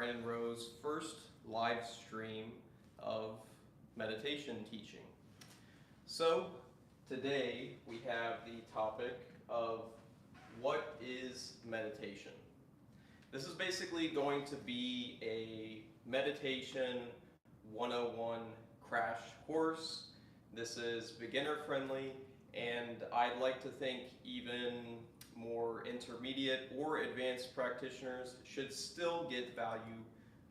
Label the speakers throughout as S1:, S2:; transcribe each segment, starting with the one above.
S1: Brandon Rowe's first live stream of meditation teaching. So today we have the topic of what is meditation. This is basically going to be a meditation 101 crash course. This is beginner friendly, and I'd like to think even more intermediate or advanced practitioners should still get value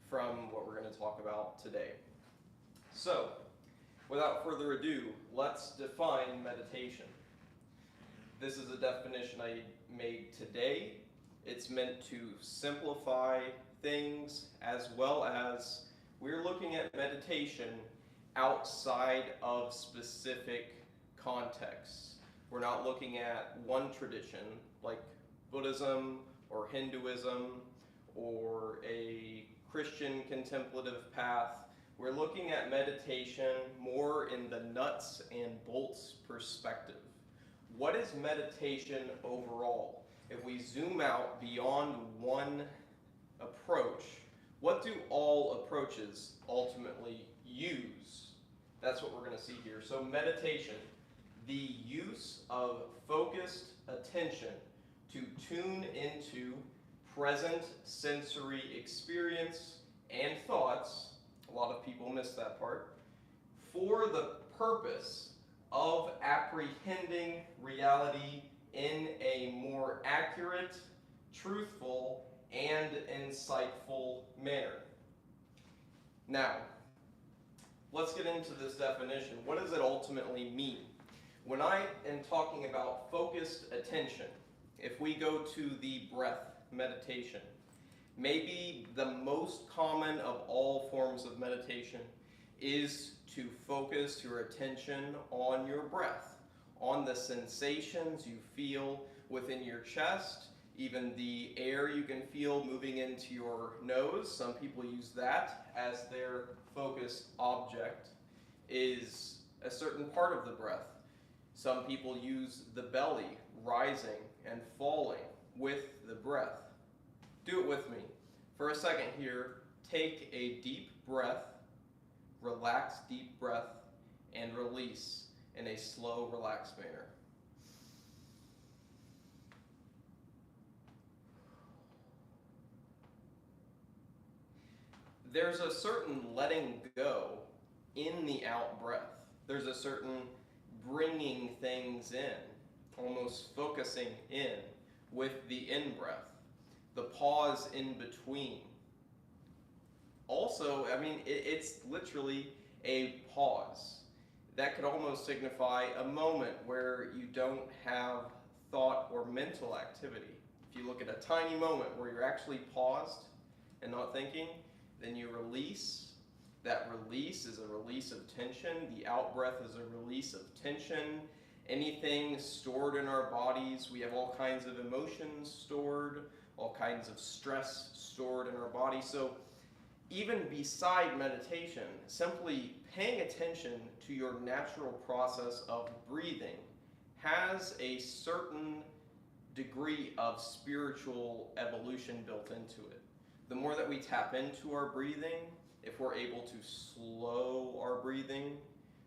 S1: from what we're going to talk about today. So, without further ado, let's define meditation. This is a definition I made today. It's meant to simplify things, as well as we're looking at meditation outside of specific contexts. We're not looking at one tradition like Buddhism or Hinduism or a Christian contemplative path. We're looking at meditation more in the nuts and bolts perspective. What is meditation overall? If we zoom out beyond one approach, what do all approaches ultimately use? That's what we're going to see here. So meditation, the use of focused attention to tune into present sensory experience and thoughts, a lot of people miss that part, for the purpose of apprehending reality in a more accurate, truthful, and insightful manner. Now, let's get into this definition. What does it ultimately mean? When I am talking about focused attention, if we go to the breath meditation, maybe the most common of all forms of meditation is to focus your attention on your breath, on the sensations you feel within your chest, even the air you can feel moving into your nose. Some people use that as their focused object, is a certain part of the breath. Some people use the belly rising and falling with the breath. Do it with me. For a second here, take a deep breath, relax deep breath, and release in a slow, relaxed manner. There's a certain letting go in the out breath. There's a certain bringing things in, almost focusing in with the in breath, the pause in between. Also, it's literally a pause. That could almost signify a moment where you don't have thought or mental activity. If you look at a tiny moment where you're actually paused and not thinking, then you release. That release is a release of tension. The out breath is a release of tension. Anything stored in our bodies, we have all kinds of emotions stored, all kinds of stress stored in our body. So even beside meditation, simply paying attention to your natural process of breathing has a certain degree of spiritual evolution built into it. The more that we tap into our breathing, if we're able to slow our breathing,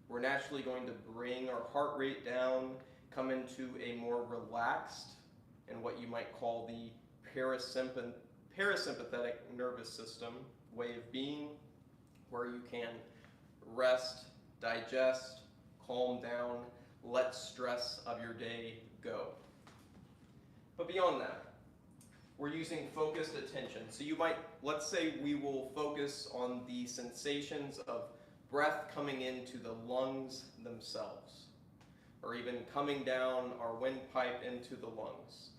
S1: we're naturally going to bring our heart rate down, come into a more relaxed and what you might call the parasympathetic nervous system way of being, where you can rest, digest, calm down, let stress of your day go. But beyond that, we're using focused attention. So let's say we will focus on the sensations of breath coming into the lungs themselves, or even coming down our windpipe into the lungs.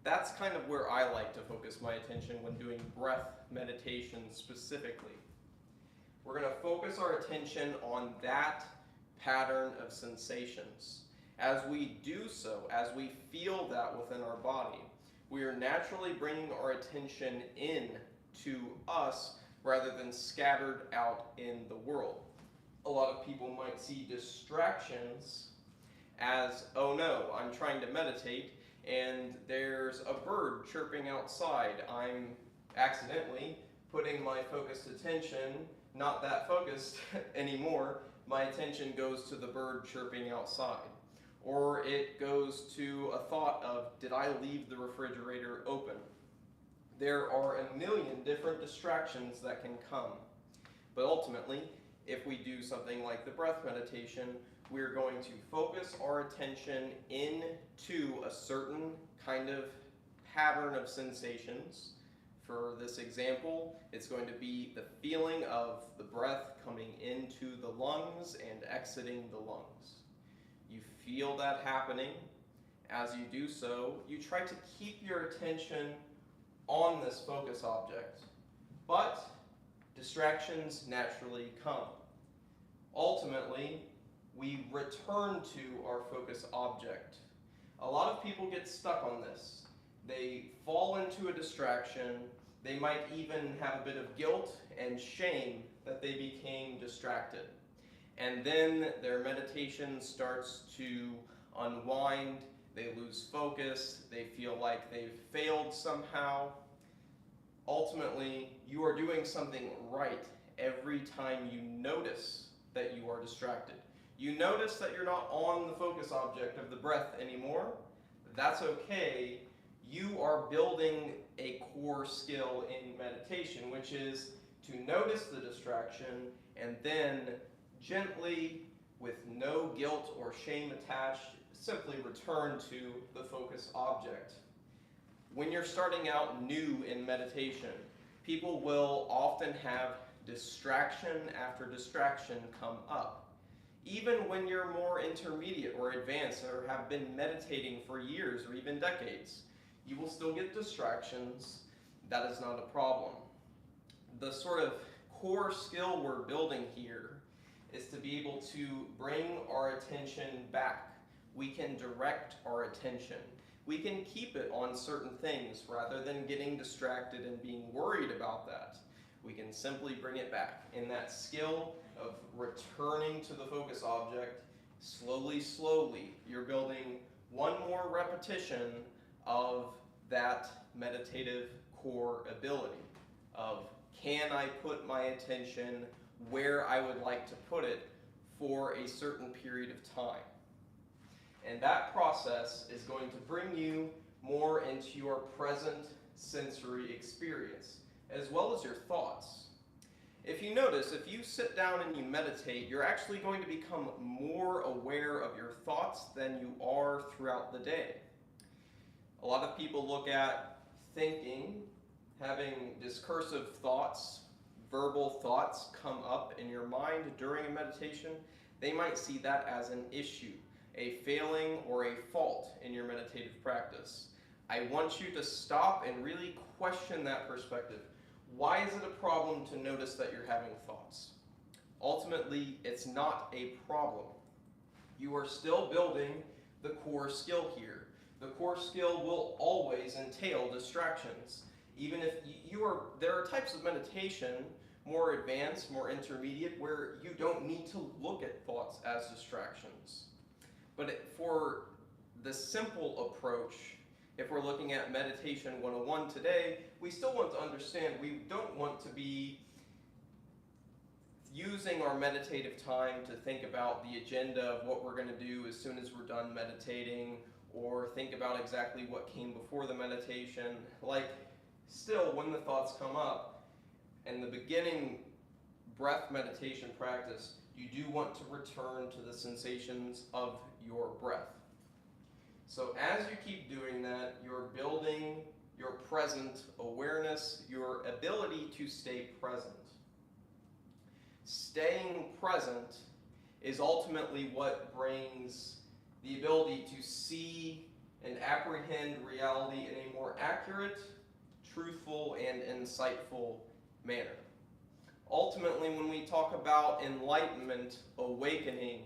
S1: That's kind of where I like to focus my attention when doing breath meditation specifically. We're going to focus our attention on that pattern of sensations. As we do so, as we feel that within our body, we are naturally bringing our attention in to us rather than scattered out in the world. A lot of people might see distractions as, oh no, I'm trying to meditate and there's a bird chirping outside. I'm accidentally putting my focused attention, not that focused anymore, my attention goes to the bird chirping outside. Or it goes to a thought of, did I leave the refrigerator open? There are a million different distractions that can come. But ultimately, if we do something like the breath meditation, we're going to focus our attention into a certain kind of pattern of sensations. For this example, it's going to be the feeling of the breath coming into the lungs and exiting the lungs. You feel that happening. As you do so, you try to keep your attention on this focus object, but distractions naturally come. Ultimately, we return to our focus object. A lot of people get stuck on this. They fall into a distraction. They might even have a bit of guilt and shame that they became distracted. And then their meditation starts to unwind. They lose focus. They feel like they've failed somehow. Ultimately, you are doing something right every time you notice that you are distracted. You notice that you're not on the focus object of the breath anymore. That's okay. You are building a core skill in meditation, which is to notice the distraction and then gently, with no guilt or shame attached, simply return to the focus object. When you're starting out new in meditation, people will often have distraction after distraction come up. Even when you're more intermediate or advanced or have been meditating for years or even decades, you will still get distractions. That is not a problem. The sort of core skill we're building here is to be able to bring our attention back. We can direct our attention. We can keep it on certain things rather than getting distracted and being worried about that. We can simply bring it back. In that skill of returning to the focus object, slowly, you're building one more repetition of that meditative core ability of, can I put my attention where I would like to put it for a certain period of time? And that process is going to bring you more into your present sensory experience, as well as your thoughts. If you notice, if you sit down and you meditate, you're actually going to become more aware of your thoughts than you are throughout the day. A lot of people look at thinking, having discursive thoughts, verbal thoughts come up in your mind during a meditation. They might see that as an issue, a failing or a fault in your meditative practice. I want you to stop and really question that perspective. Why is it a problem to notice that you're having thoughts? Ultimately, it's not a problem. You are still building the core skill here. The core skill will always entail distractions. Even if there are types of meditation, more advanced, more intermediate, where you don't need to look at thoughts as distractions. But for the simple approach, if we're looking at Meditation 101 today, we still want to understand we don't want to be using our meditative time to think about the agenda of what we're going to do as soon as we're done meditating, or think about exactly what came before the meditation. Like, still, when the thoughts come up, in the beginning breath meditation practice, you do want to return to the sensations of your breath. So as you keep doing that, you're building your present awareness, your ability to stay present. Staying present is ultimately what brings the ability to see and apprehend reality in a more accurate, truthful, and insightful manner. Ultimately, when we talk about enlightenment, awakening,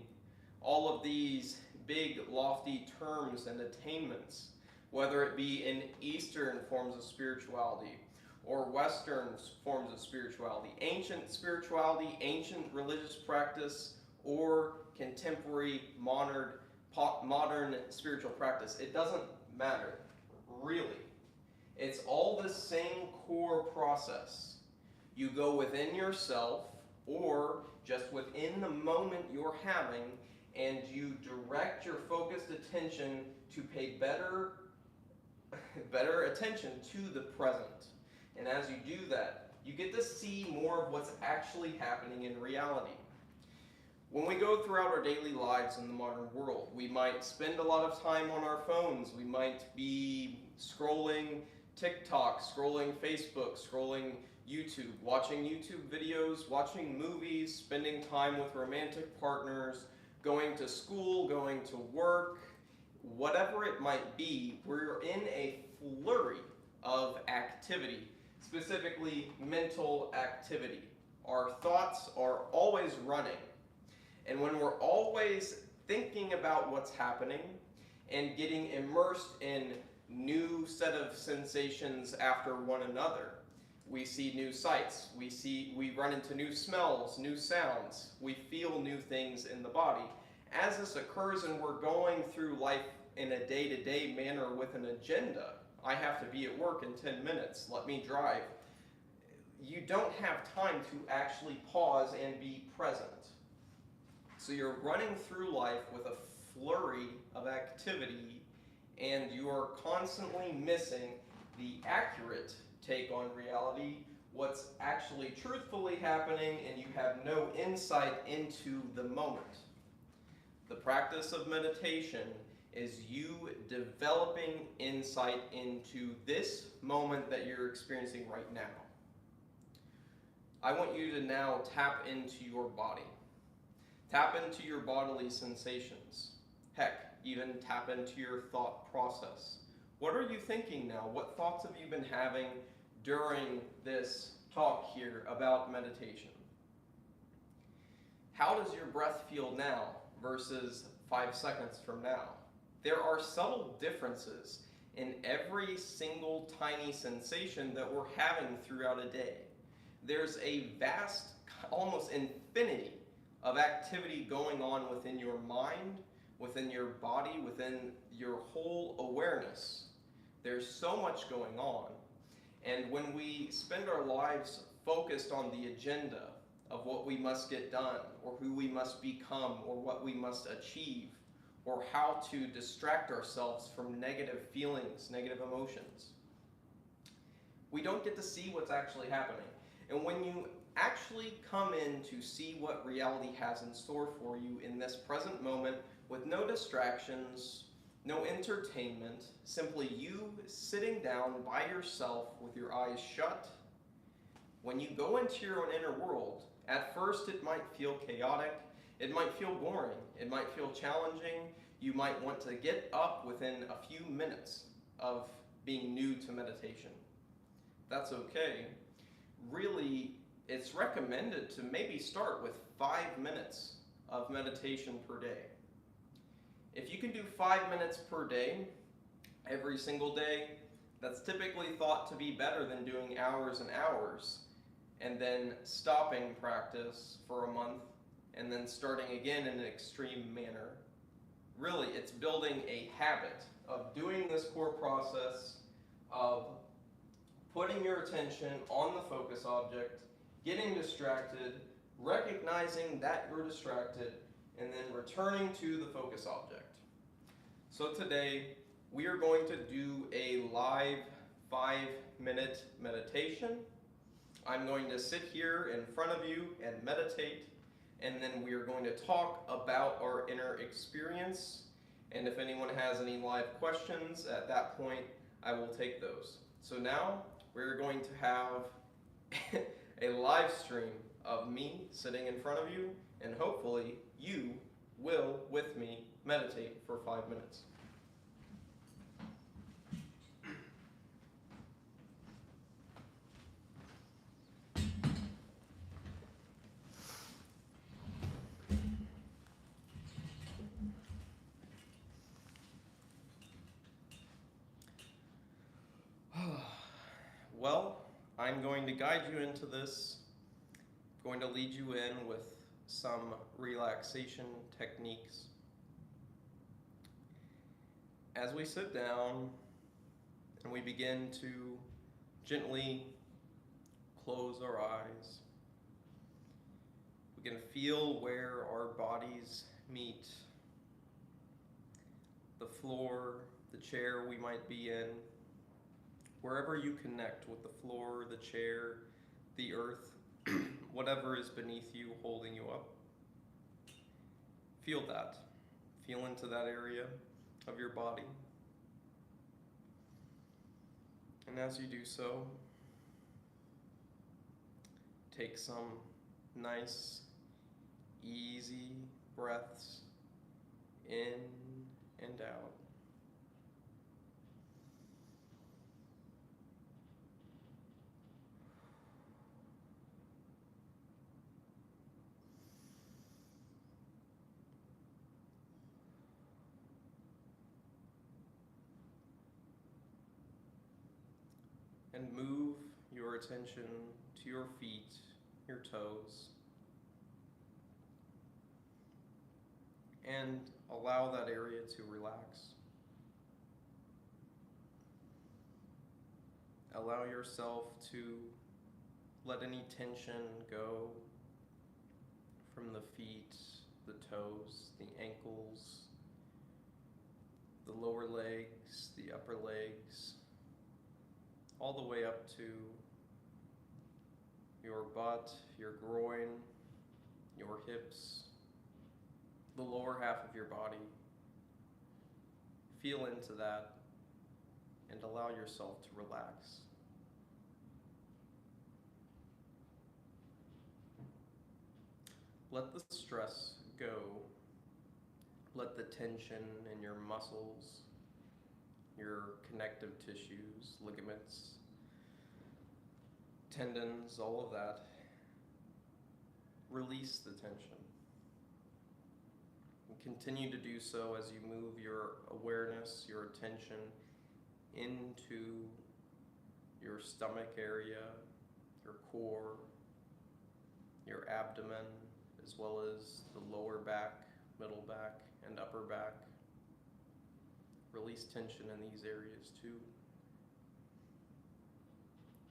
S1: all of these big, lofty terms and attainments, whether it be in Eastern forms of spirituality or Western forms of spirituality, ancient spirituality, ancient religious practice, or contemporary modern spiritual practice, it doesn't matter, really. It's all the same core process. You go within yourself or just within the moment you're having, and you direct your focused attention to pay better attention to the present. And as you do that, you get to see more of what's actually happening in reality. When we go throughout our daily lives in the modern world, we might spend a lot of time on our phones. We might be scrolling TikTok, scrolling Facebook, scrolling YouTube, watching YouTube videos, watching movies, spending time with romantic partners, going to school, going to work, whatever it might be. We're in a flurry of activity, specifically mental activity. Our thoughts are always running. And when we're always thinking about what's happening and getting immersed in new set of sensations after one another, we see new sights, we run into new smells, new sounds, we feel new things in the body. As this occurs and we're going through life in a day-to-day manner with an agenda, I have to be at work in 10 minutes, let me drive. You don't have time to actually pause and be present. So you're running through life with a flurry of activity, and you are constantly missing the accurate take on reality, what's actually truthfully happening, and you have no insight into the moment. The practice of meditation is you developing insight into this moment that you're experiencing right now. I want you to now tap into your body. Tap into your bodily sensations. Heck, even tap into your thought process. What are you thinking now? What thoughts have you been having during this talk here about meditation? How does your breath feel now versus 5 seconds from now? There are subtle differences in every single tiny sensation that we're having throughout a day. There's a vast, almost infinity of activity going on within your mind, within your body, within your whole awareness. There's so much going on. And when we spend our lives focused on the agenda of what we must get done, or who we must become, or what we must achieve, or how to distract ourselves from negative feelings, negative emotions, we don't get to see what's actually happening. And when you actually come in to see what reality has in store for you in this present moment, with no distractions, no entertainment, simply you sitting down by yourself with your eyes shut. When you go into your own inner world, at first it might feel chaotic, it might feel boring, it might feel challenging. You might want to get up within a few minutes of being new to meditation. That's okay. Really, it's recommended to maybe start with 5 minutes of meditation per day. If you can do 5 minutes per day, every single day, that's typically thought to be better than doing hours and hours, and then stopping practice for a month, and then starting again in an extreme manner. Really, it's building a habit of doing this core process of putting your attention on the focus object, getting distracted, recognizing that you're distracted, and then returning to the focus object. So today, we are going to do a live 5-minute meditation. I'm going to sit here in front of you and meditate, and then we are going to talk about our inner experience. And if anyone has any live questions at that point, I will take those. So now, we're going to have a live stream of me sitting in front of you, and hopefully you will, with me, meditate for 5 minutes. Well, I'm going to guide you into this. I'm going to lead you in with some relaxation techniques. As we sit down and we begin to gently close our eyes. We can feel where our bodies meet. The floor, the chair we might be in, wherever you connect with the floor, the chair, the earth, whatever is beneath you holding you up. Feel that. Feel into that area of your body. And as you do so, take some nice, easy breaths in and out. And move your attention to your feet, your toes, and allow that area to relax. Allow yourself to let any tension go from the feet, the toes, the ankles, the lower legs, the upper legs, all the way up to your butt, your groin, your hips, the lower half of your body. Feel into that and allow yourself to relax. Let the stress go. Let the tension in your muscles, your connective tissues, ligaments, tendons, all of that. Release the tension. And continue to do so as you move your awareness, your attention into your stomach area, your core, your abdomen, as well as the lower back, middle back, and upper back. Release tension in these areas too.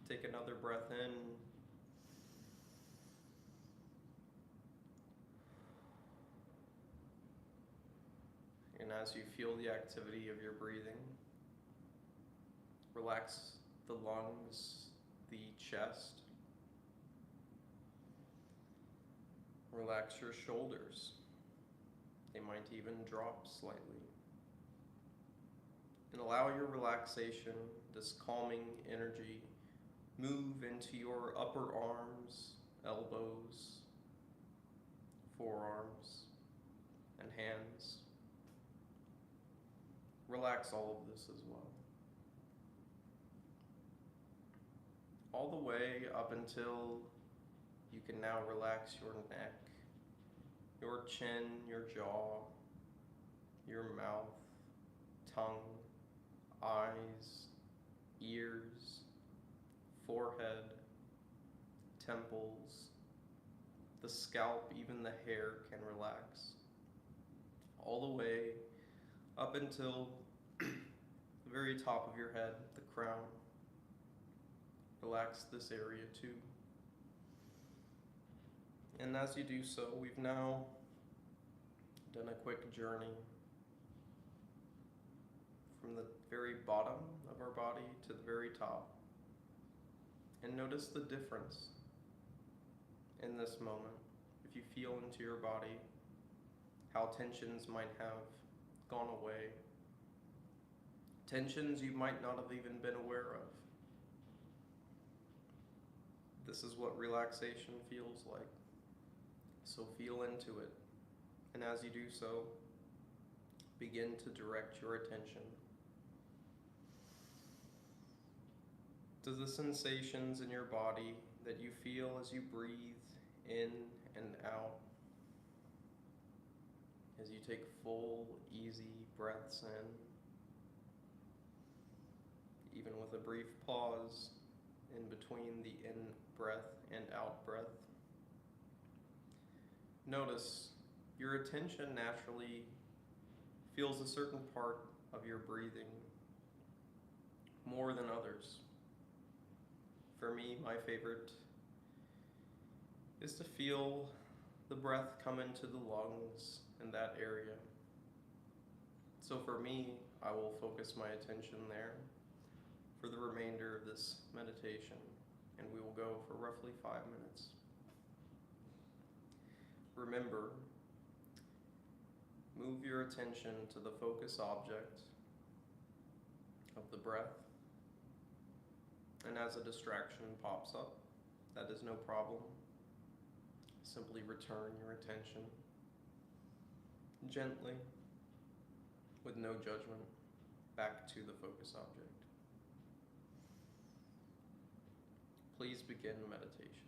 S1: Take another breath in. And as you feel the activity of your breathing, relax the lungs, the chest. Relax your shoulders. They might even drop slightly. And allow your relaxation, this calming energy, move into your upper arms, elbows, forearms, and hands. Relax all of this as well. All the way up until you can now relax your neck, your chin, your jaw, your mouth, tongue, eyes, ears, forehead, temples, the scalp, even the hair can relax. All the way up until the very top of your head, the crown. Relax this area too. And as you do so, we've now done a quick journey from the very bottom of our body to the very top. And notice the difference in this moment. If you feel into your body, how tensions might have gone away. Tensions you might not have even been aware of. This is what relaxation feels like. So feel into it. And as you do so, begin to direct your attention to the sensations in your body that you feel as you breathe in and out. As you take full, easy breaths in, even with a brief pause in between the in-breath and out-breath. Notice your attention naturally feels a certain part of your breathing more than others. For me, my favorite is to feel the breath come into the lungs in that area. So for me, I will focus my attention there for the remainder of this meditation, and we will go for roughly 5 minutes. Remember, move your attention to the focus object of the breath, and as a distraction pops up, that is no problem. Simply return your attention gently, with no judgment, back to the focus object. Please begin meditation.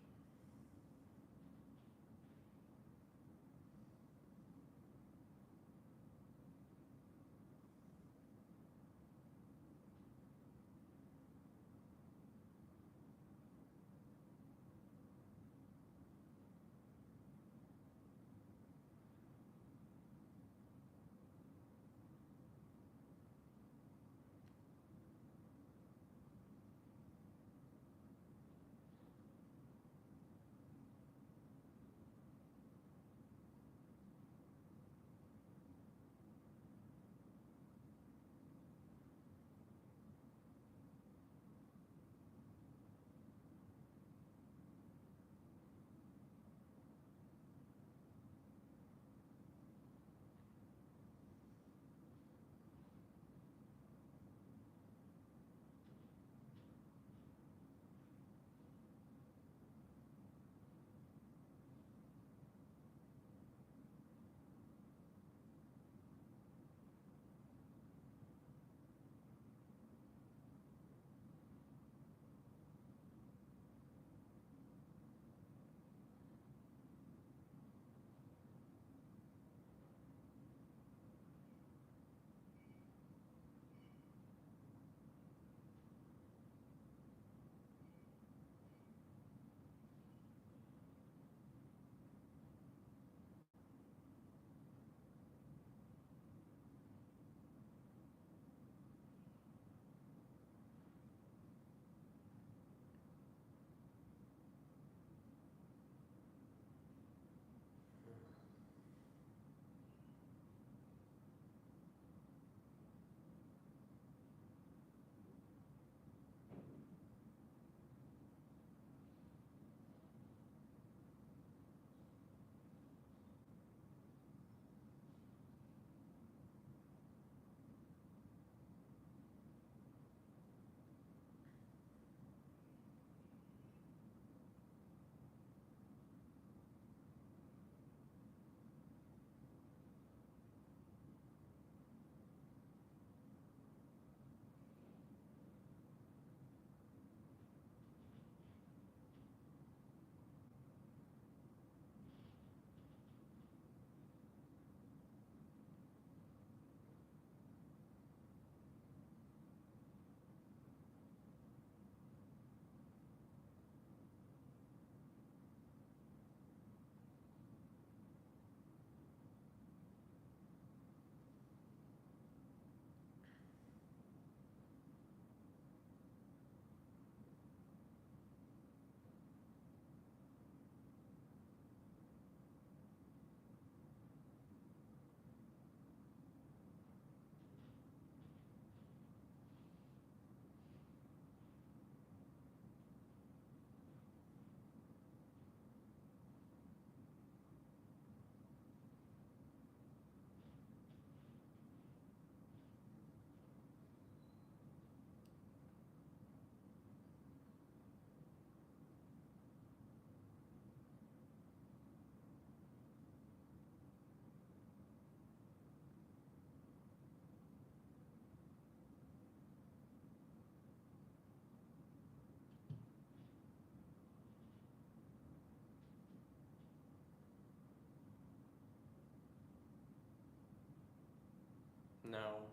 S1: Now,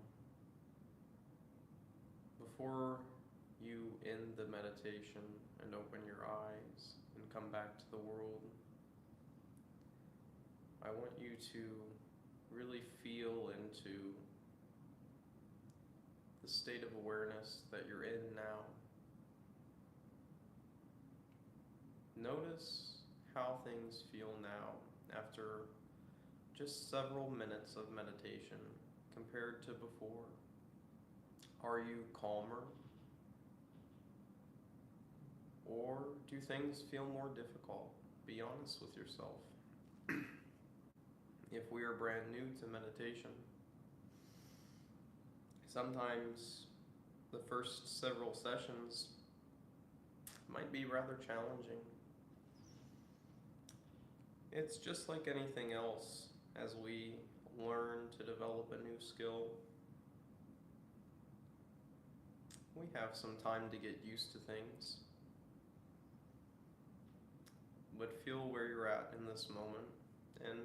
S1: before you end the meditation and open your eyes and come back to the world, I want you to really feel into the state of awareness that you're in now. Notice how things after just several minutes of meditation compared to before? Are you calmer? Or do things feel more difficult? Be honest with yourself. If we are brand new to meditation, sometimes the first several sessions might be rather challenging. It's just like anything else as we learn to develop a new skill. We have some time to get used to things. But feel where you're at in this moment and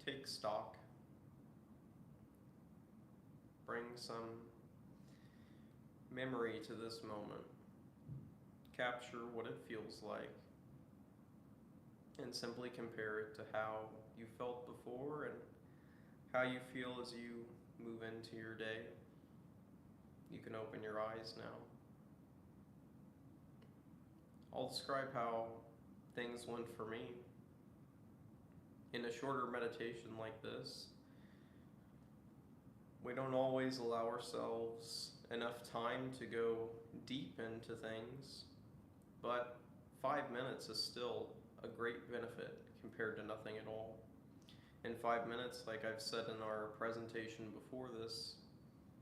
S1: take stock. Bring some memory to this moment. Capture what it feels like and simply compare it to how you felt before and how you feel as you move into your day. You can open your eyes now. I'll describe how things went for me. In a shorter meditation like this, we don't always allow ourselves enough time to go deep into things, but 5 minutes is still a great benefit compared to nothing at all. And 5 minutes, like I've said in our presentation before this,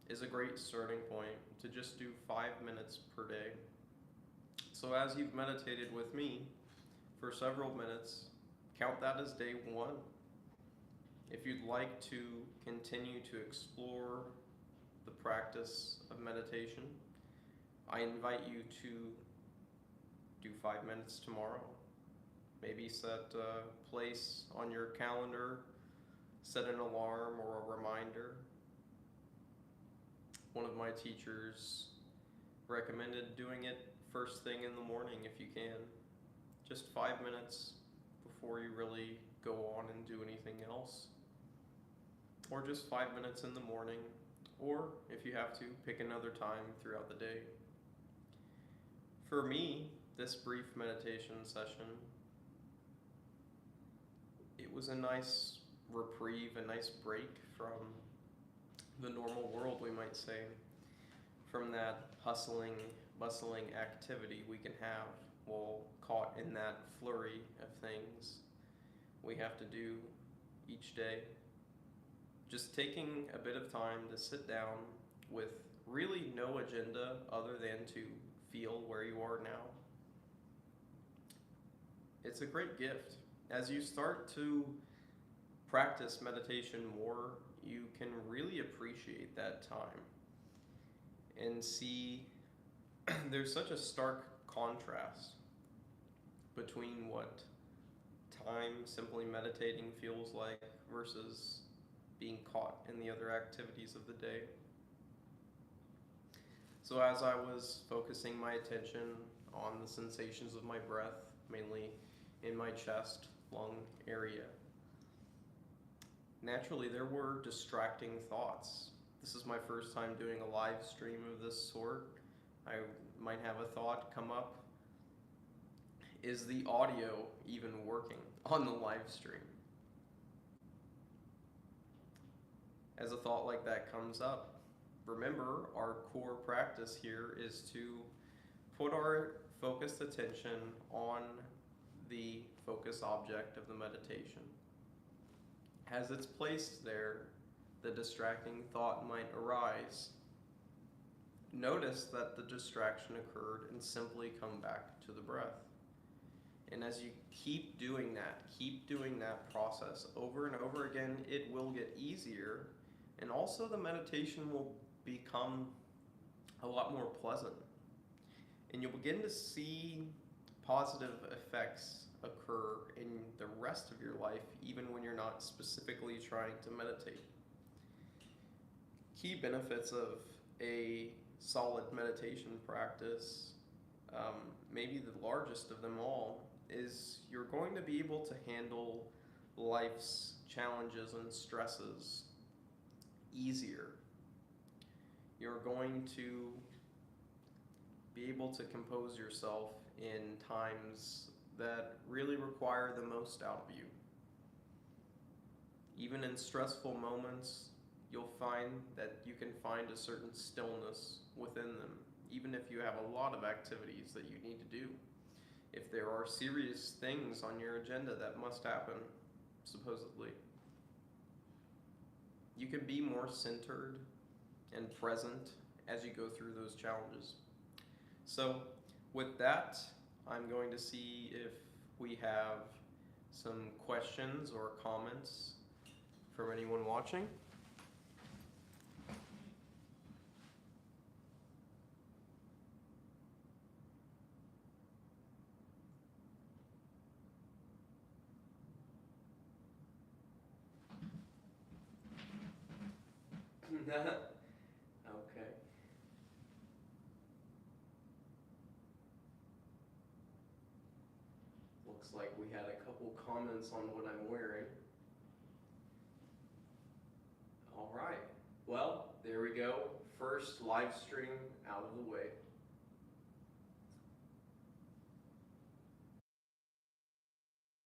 S1: is a great starting point to just do 5 minutes per day. So as you've meditated with me for several minutes, count that as day 1. If you'd like to continue to explore the practice of meditation, I invite you to do 5 minutes tomorrow. Maybe set a place on your calendar, set an alarm or a reminder. One of my teachers recommended doing it first thing in the morning if you can. Just 5 minutes before you really go on and do anything else. Or just 5 minutes in the morning, or if you have to, pick another time throughout the day. For me, this brief meditation session, it was a nice reprieve, a nice break from the normal world, we might say, from that hustling, bustling activity we can have while caught in that flurry of things we have to do each day. Just taking a bit of time to sit down with really no agenda other than to feel where you are now. It's a great gift. As you start to practice meditation more, you can really appreciate that time and see there's such a stark contrast between what time simply meditating feels like versus being caught in the other activities of the day. So as I was focusing my attention on the sensations of my breath, mainly in my chest, lung area, naturally there were distracting thoughts. This is my first time doing a live stream of this sort. I might have a thought come up. Is the audio even working on the live stream? As a thought like that comes up, remember our core practice here is to put our focused attention on the focus object of the meditation. As it's placed there, the distracting thought might arise. Notice that the distraction occurred and simply come back to the breath. And as you keep doing that process over and over again, it will get easier. And also the meditation will become a lot more pleasant. And you'll begin to see positive effects occur in the rest of your life, even when you're not specifically trying to meditate. Key benefits of a solid meditation practice, maybe the largest of them all, is you're going to be able to handle life's challenges and stresses easier. You're going to be able to compose yourself in times that really require the most out of you. Even in stressful moments, you'll find that you can find a certain stillness within them, even if you have a lot of activities that you need to do. If there are serious things on your agenda that must happen, supposedly, you can be more centered and present as you go through those challenges. So, with that, I'm going to see if we have some questions or comments from anyone watching. Okay. Looks like we had a couple comments on what I'm wearing. All right. Well, there we go. First live stream out of the way.